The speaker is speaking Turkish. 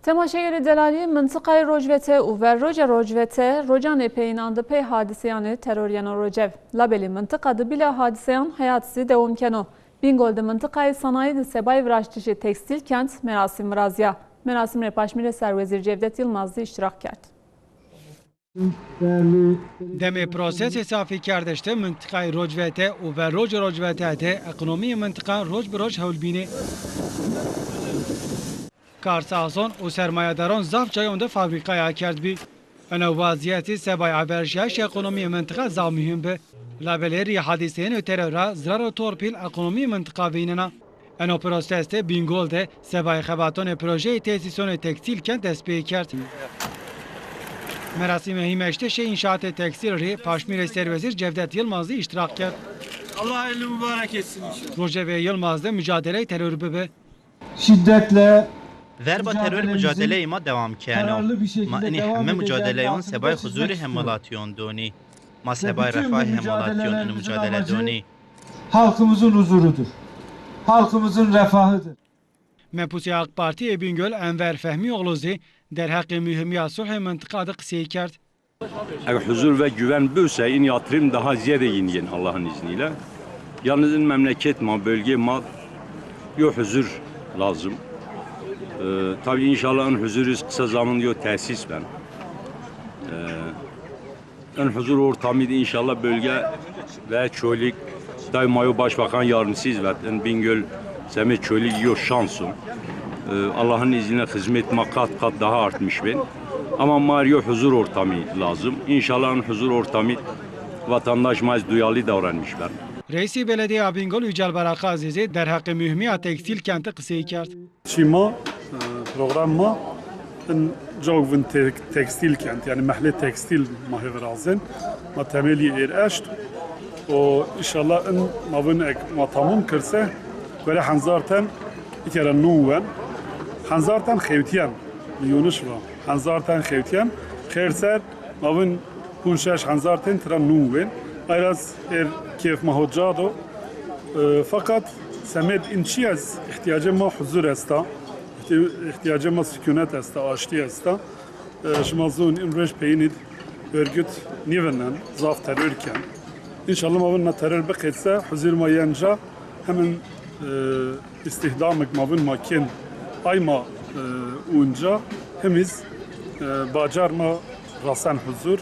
Temaşegeri delali mıntıkayı rojvete u ver rojvete rocan epeyinandı pey hadiseyanı teröryen rocev. Labeli mıntıkadı bile hadiseyan hayatisi devam keno. Bingol'de mıntıkayı sanayi sebay viraştışı tekstil kent merasim razya. Merasimre Paşmire Servezir Cevdet Yılmaz'da iştirak kerdi. Deme prosesi safi kerdişte mıntıkayı rojvete u ver rojvete de ekonomi mıntıka roj bir roj hevlbini. کارسازان و سرمایه‌داران ضعف جای اونده فابریکای کرد بی انا وضعیتی سبای عبرشیش اقتصادی منطقه زمین به لابلری حادثه و ترور ضرر و تورپیل اقتصادی منطقه بیننا انا پروسست بینگولده سبای خباتون پروژه تاسیسون تکستیل کند دست کرد مراسم هیمشتش انشاءات تکستیل ری پاشمیر سرvezir Cevdet Yılmaz'ı iştirak کرد. Allah hayırlı mübarek etsin inşallah. Rojava Yılmaz'da mücadele terör bebe şiddetle Verba terör mücadele ima devam kâno. Ma ini hemme mücadeleyon sebay huzuri hemalatyon doni. Ma sebay refah hemalatyon mücadele doni. halkımızın huzurudur. Halkımızın refahıdır. Mepusi AK Parti Bingöl Enver Fehmioğlu'zu der hakkı mühimmiya sulh mıntıkada kısayı kert. Eğer huzur ve güven böyse in yatırım daha ziyade yenigen Allah'ın izniyle. Yalnız memleket ma bölge ma yok huzur lazım. Tabii inşallah en huzuruz kısa zaman yok tesis ben. En huzur ortamıydı inşallah bölge ve çölük daima başbakan yardımcısız ve en Bingöl seme çölük yok şansım. Allah'ın izniyle hizmet kat daha artmış ben. Ama Mario huzur ortamı lazım. İnşallah huzur ortamı vatandaş maz duyarlı davranmışlar. Reisi Belediye Bingöl Yücel Baraka Azizi der hakkı mühimmiya tekstil kenti kısayı kert. شيما programma جوفن تكستيل كانت يعني محل تكستيل ما هي رازن ما تملي اير اشت وان شاء الله ان ما بنك ما تمام كرسه ولا حنزارتن يترى نوان حنزارتن خوتيان يونش و حنزارتن خوتيان خير سر ما بن كونشاش حنزارتن ترى نوان ايراز اير كيف ما هو جادو fakat سمد انشياز احتياجه ما حضور استا ihtiyacı ma sükunet esta, aştı esta. Şmazun imreş peynid örgüt nivenen zaf terörken. İnşallah mavunna terör beketse huzur ma yenca hemen istihdamek mavun makin ayma unca hemiz bacar ma rasan huzur.